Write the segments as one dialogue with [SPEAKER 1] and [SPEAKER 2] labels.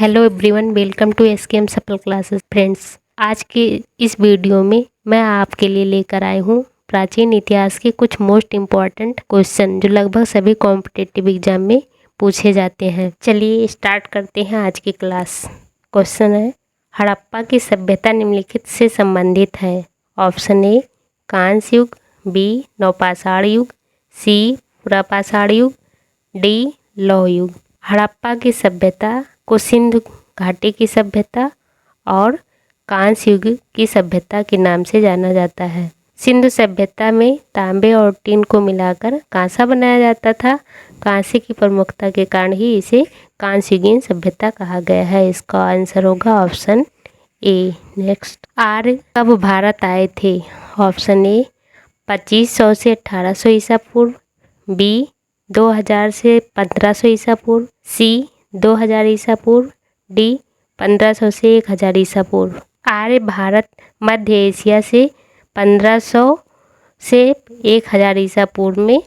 [SPEAKER 1] Hello everyone, welcome to SKM Safal classes. Friends, आज के इस वीडियो में मैं आपके लिए लेकर आई हूँ प्राचीन इतिहास के कुछ मोस्ट इम्पॉर्टेंट क्वेश्चन जो लगभग सभी कॉम्पिटिटिव एग्जाम में पूछे जाते हैं। चलिए स्टार्ट करते हैं आज की क्लास। क्वेश्चन है, हड़प्पा की सभ्यता निम्नलिखित से संबंधित है। ऑप्शन ए कांस्य युग, बी नवपाषाण युग, सी पुरापाषाण युग, डी लौह युग। हड़प्पा की सभ्यता को सिंधु घाटी की सभ्यता और कांस्य युग की सभ्यता के नाम से जाना जाता है। सिंधु सभ्यता में तांबे और टीन को मिलाकर कांसा बनाया जाता था। कांसे की प्रमुखता के कारण ही इसे कांस्ययुगीन सभ्यता कहा गया है। इसका आंसर होगा ऑप्शन ए। नेक्स्ट, आर्य कब भारत आए थे? ऑप्शन ए 2500 से 1800 ईसा पूर्व, बी 2000 से 1500 ईसा पूर्व, सी 2000 ईसा पूर्व, डी 1500 से 1000 ईसा पूर्व। आर्य भारत मध्य एशिया से 1500 से 1000 ईसा पूर्व में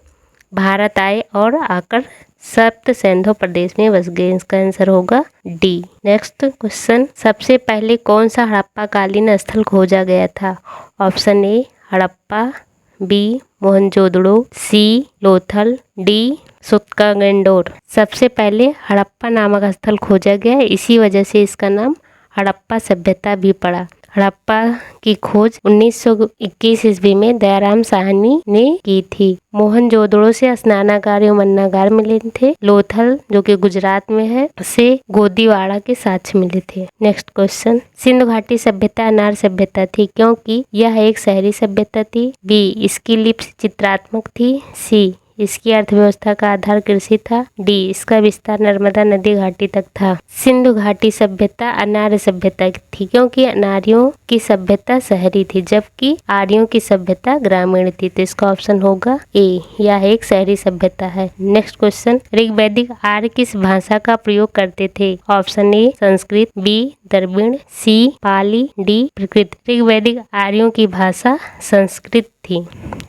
[SPEAKER 1] भारत आए और आकर सप्त सिंधु प्रदेश में बस गए। इसका आंसर होगा डी। नेक्स्ट क्वेश्चन, सबसे पहले कौन सा हड़प्पाकालीन स्थल खोजा गया था? Option A Harappa, B Mohenjodaro, C Lothal, D Sutkagendor. सबसे पहले हड़प्पा नामक स्थल खोजा गया, इसी वजह से इसका नाम हड़प्पा सभ्यता भी पड़ा। हड़प्पा की खोज 1921 ईस्वी में दयाराम साहनी ने की थी। मोहनजोदड़ो से स्नानागार एवं अन्नागार मिले थे। लोथल जो कि गुजरात में है से गोदीवाड़ा के साक्ष्य मिले थे। नेक्स्ट क्वेश्चन, सिंधु घाटी सभ्यता अनार्य सभ्यता थी क्योंकि यह एक शहरी सभ्यता थी, बी इसकी लिपि चित्रात्मक थी, सी इसकी अर्थव्यवस्था का आधार कृषि था, डी इसका विस्तार नर्मदा नदी घाटी तक था। सिंधु घाटी सभ्यता अनार्य सभ्यता थी क्योंकि अनार्यों की सभ्यता शहरी थी जबकि आर्यों की सभ्यता ग्रामीण थी। तो इसका ऑप्शन होगा ए, यह एक शहरी सभ्यता है। नेक्स्ट क्वेश्चन, ऋग्वैदिक आर्य किस भाषा का प्रयोग करते थे? Option A Sanskrit, B Dravid, C Pali, D Prakrit. ऋग्वैदिक आर्यों की भाषा संस्कृत थी।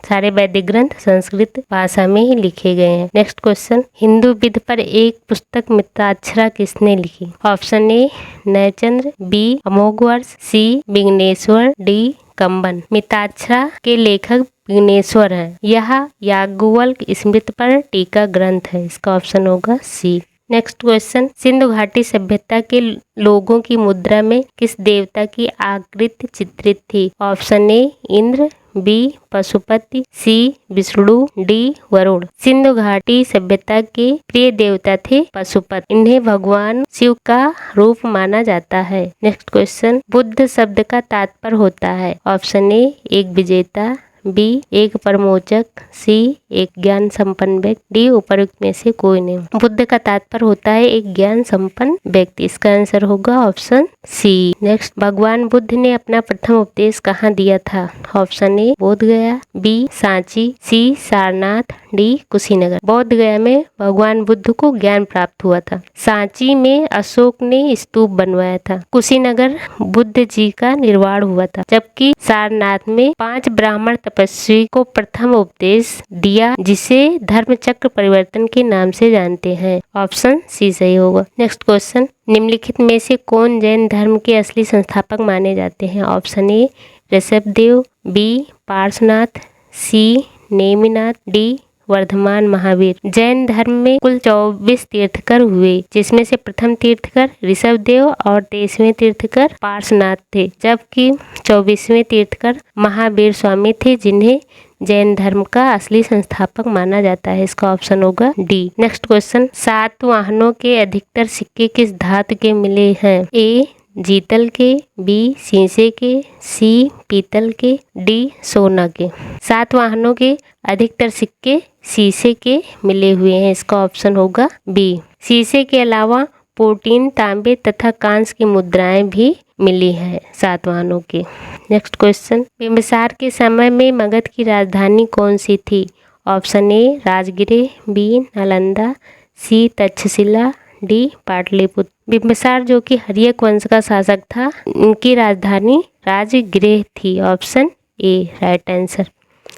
[SPEAKER 1] सारे वैदिक ग्रंथ संस्कृत भाषा में ही लिखे गए हैं। नेक्स्ट क्वेश्चन, हिंदू विध पर एक पुस्तक मित्राक्षरा किसने लिखी? Option A Nayachandra, B Amoghavarsha, C Vigneshwara, D Kamban. Mitakshara के लेखक विघ्नेश्वर हैं। यह याज्ञवल्क्य स्मृति पर टीका ग्रंथ है। इसका ऑप्शन होगा सी। नेक्स्ट क्वेश्चन, सिंधु घाटी सभ्यता के लोगों की मुद्रा में किस देवता की आकृति चित्रित थी? Option A Indra, B Pashupati, C Vishnu, D Varun. Sindhu घाटी सभ्यता के प्रिय देवता थे पशुपति। इन्हें भगवान शिव का रूप माना जाता है। नेक्स्ट क्वेश्चन, बुद्ध शब्द का तात्पर्य होता है? ऑप्शन ए एक विजेता, बी एक प्रमोचक, सी एक ज्ञान संपन्न व्यक्ति, डी उपरोक्त में से कोई नहीं। बुद्ध का तात्पर्य होता है एक ज्ञान संपन्न व्यक्ति। इसका आंसर होगा ऑप्शन सी। नेक्स्ट, भगवान बुद्ध ने अपना प्रथम उपदेश कहाँ दिया था? ऑप्शन ए बोध गया, बी सांची, सी सारनाथ, डी कुशीनगर। बोध गया में भगवान बुद्ध को ज्ञान प्राप्त हुआ था। सांची में अशोक ने स्तूप बनवाया था। कुशीनगर बुद्ध जी का निर्वाण हुआ था, जबकि सारनाथ में 5 ब्राह्मण तपस्वी को प्रथम उपदेश दिया जिसे धर्म चक्र परिवर्तन के नाम से जानते हैं। ऑप्शन सी सही होगा। नेक्स्ट क्वेश्चन, निम्नलिखित में से कौन जैन धर्म के असली संस्थापक माने जाते हैं? Option A Rishabhdev, B Parshvanath, C Neminath, D Vardhaman Mahavir. Jain धर्म में कुल 24 तीर्थकर हुए, जिसमें से प्रथम तीर्थकर ऋषभदेव और 23वें तीर्थकर पार्श्वनाथ थे, जबकि 24वें तीर्थकर महावीर स्वामी थे जिन्हें जैन धर्म का असली संस्थापक माना जाता है। इसका ऑप्शन होगा डी। नेक्स्ट क्वेश्चन, सातवाहनों के अधिकतर सिक्के किस धातु के मिले हैं? ए जीतल के, बी शीशे के, सी पीतल के, डी सोना के। सातवाहनों के अधिकतर सिक्के शीशे के मिले हुए हैं। इसका ऑप्शन होगा बी। शीशे के अलावा प्रोटीन, तांबे तथा कांस्य की मुद्राएं भी मिली हैं सातवाहनों के। नेक्स्ट क्वेश्चन, बिंबिसार के समय में मगध की राजधानी कौन सी थी? Option A Rajgriha, B Nalanda, C Takshashila, D Pataliputra. Bimbisara जो कि हर्यक वंश का शासक था, इनकी राजधानी राजगृह थी। ऑप्शन ए राइट आंसर।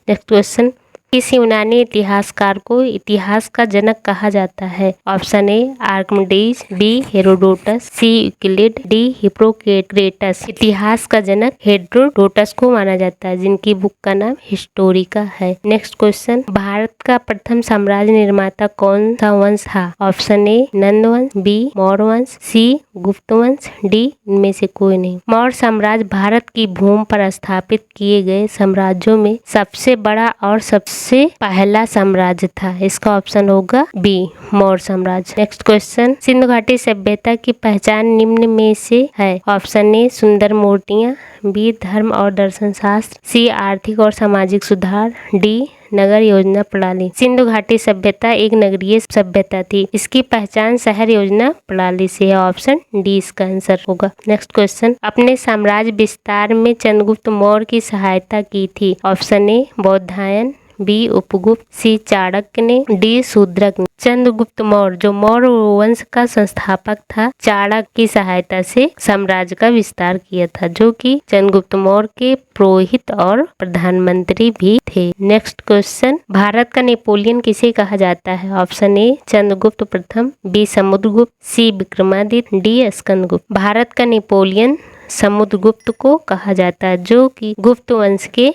[SPEAKER 1] नेक्स्ट क्वेश्चन, किस यूनानी इतिहासकार को इतिहास का जनक कहा जाता है? Option A Archimedes, B Herodotus, C Euclid, D Hippocrates. इतिहास का जनक हेरोडोटस को माना जाता है, जिनकी बुक का नाम हिस्टोरिका है। नेक्स्ट क्वेश्चन, भारत का प्रथम साम्राज्य निर्माता कौन सा वंश था? ऑप्शन ए नंद वंश, बी मौर्य वंश, सी गुप्त वंश, डी इनमें से कोई नहीं। मौर्य साम्राज्य भारत की भूमि पर स्थापित किए गए साम्राज्यों में सबसे बड़ा और सबसे पहला साम्राज्य था। इसका ऑप्शन होगा बी मौर्य साम्राज्य। नेक्स्ट क्वेश्चन, सिंधु घाटी सभ्यता की पहचान निम्न में से है? ऑप्शन ए सुंदर मूर्तियां, बी धर्म और दर्शन शास्त्र, सी आर्थिक और सामाजिक सुधार, डी नगर योजना प्रणाली। सिंधु घाटी सभ्यता एक नगरीय सभ्यता थी। इसकी पहचान शहर योजना प्रणाली से है। ऑप्शन डी इसका आंसर होगा। नेक्स्ट क्वेश्चन, अपने साम्राज्य विस्तार में चंद्रगुप्त मौर्य की सहायता की थी? Option A Baudhayana, B Upagupta, C Chanakya ने, डी शूद्रक ने। चंद्रगुप्त मौर्य जो मौर्य वंश का संस्थापक था, चाणक्य की सहायता से साम्राज्य का विस्तार किया था, जो कि चंद्रगुप्त मौर्य के पुरोहित और प्रधानमंत्री भी थे। नेक्स्ट क्वेश्चन, भारत का नेपोलियन किसे कहा जाता है? ऑप्शन ए चंद्रगुप्त प्रथम, बी समुद्रगुप्त, सी विक्रमादित्य, डी स्कंदगुप्त। भारत का नेपोलियन समुद्रगुप्त को कहा जाता है, जो कि गुप्त वंश के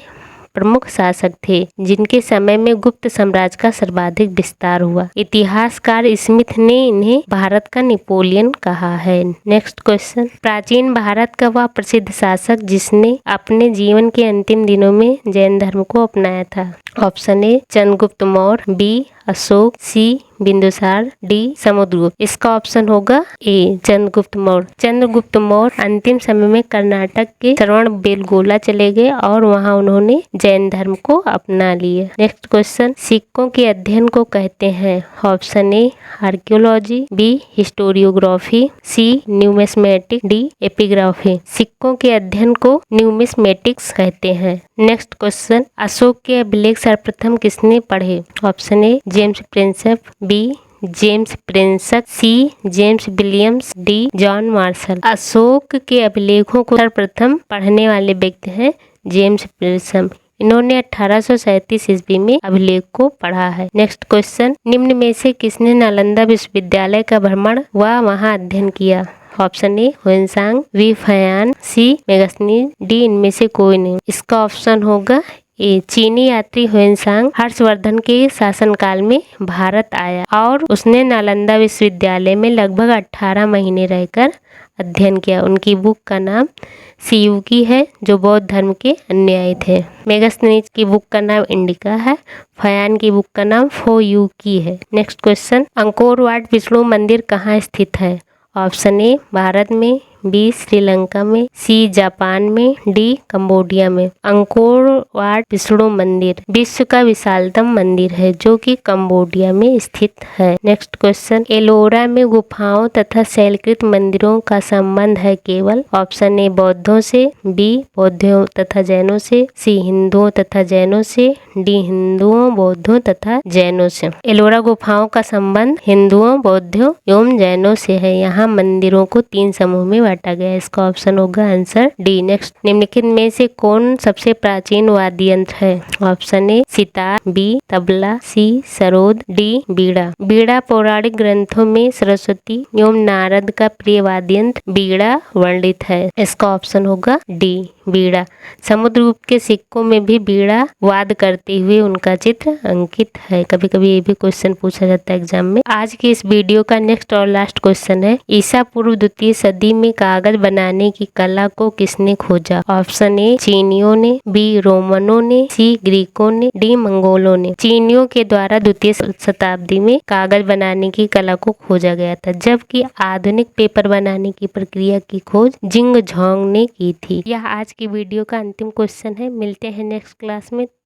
[SPEAKER 1] प्रमुख शासक थे, जिनके समय में गुप्त साम्राज्य का सर्वाधिक विस्तार हुआ। इतिहासकार स्मिथ ने इन्हें भारत का नेपोलियन कहा है। नेक्स्ट क्वेश्चन, प्राचीन भारत का वह प्रसिद्ध शासक जिसने अपने जीवन के अंतिम दिनों में जैन धर्म को अपनाया था? Option A Chandragupta Maurya, B Ashoka, C Bindusara, D Samudragupta. इसका ऑप्शन होगा ए चंद्रगुप्त मौर्य। चंद्रगुप्त मौर्य अंतिम समय में कर्नाटक के श्रवणबेलगोला चले गए और वहां उन्होंने जैन धर्म को अपना लिया। नेक्स्ट क्वेश्चन, सिक्कों के अध्ययन को कहते हैं? Option A archaeology, B historiography, C numismatic, D epigraphy. सिक्कों के अध्ययन को न्यूमिस्मेटिक्स कहते हैं। नेक्स्ट क्वेश्चन, अशोक के अभिलेख सर्वप्रथम किसने पढ़े? Option A James Prinsep, B James Prinsk, C James Williams, D John Marshall. Ashoka के अभिलेखों को सर्वप्रथम पढ़ने वाले व्यक्ति हैं जेम्स प्रिंसप। इन्होंने 1837 ईस्वी में अभिलेख को पढ़ा है। नेक्स्ट क्वेश्चन, निम्न में से किसने नालंदा विश्वविद्यालय का भ्रमण व वहां अध्ययन किया? Option A Hiuen Tsang, B Faxian, C Megasthenes, D इनमें से कोई नहीं। इसका ऑप्शन होगा ए चीनी यात्री हुएनसांग हर्षवर्धन के शासनकाल में भारत आया और उसने नालंदा विश्वविद्यालय में लगभग 18 महीने रहकर अध्ययन किया। उनकी बुक का नाम सियुकी है, जो बौद्ध धर्म के अनुयायी थे। मेगस्थनीज की बुक का नाम इंडिका है। फयान की बुक का नाम फोयुकी है। Next question, Angkor Wat Vishnu मंदिर कहाँ स्थित है? ऑप्शन ए भारत में, बी श्रीलंका में, सी जापान में, डी कंबोडिया में। अंकोर वाट विष्णु मंदिर विश्व का विशालतम मंदिर है, जो कि कंबोडिया में स्थित है। नेक्स्ट क्वेश्चन, एलोरा में गुफाओं तथा शैलकृत मंदिरों का संबंध है केवल? ऑप्शन ए बौद्धों से, बी बौद्धों तथा जैनों से, सी हिंदुओं तथा जैनों से, डी हिंदुओं बौद्धों तथा जैनों से। एलोरा गुफाओं का संबंध हिंदुओं, बौद्धों एवं जैनों से है। यहाँ मंदिरों को 3 समूह में बांटा गया। इसका ऑप्शन होगा आंसर डी। नेक्स्ट, निम्नलिखित में से कौन सबसे प्राचीन वाद्य यंत्र है? Option A sitar, B tabla, C sarod, D बीड़ा। बीड़ा पौराणिक ग्रंथों में सरस्वती एवं नारद का प्रिय वाद्य यंत्र बीड़ा वर्णित है। इसका ऑप्शन होगा डी बीड़ा। समुद्रगुप्त के सिक्कों में भी बीड़ा वाद करते हुए उनका चित्र अंकित है। कभी कभी ये भी क्वेश्चन पूछा जाता है एग्जाम में। आज की इस वीडियो का नेक्स्ट और लास्ट क्वेश्चन है, ईसा पूर्व 2वीं सदी में कागज बनाने की कला को किसने खोजा? ऑप्शन ए चीनियों ने, बी रोमनों ने, सी ग्रीकों ने, डी मंगोलों ने। चीनियों के द्वारा 2वीं शताब्दी में कागज बनाने की कला को खोजा गया था, जबकि आधुनिक पेपर बनाने की प्रक्रिया की खोज जिंग झांग ने की थी। यह आज की वीडियो का अंतिम क्वेश्चन है। मिलते हैं नेक्स्ट क्लास में।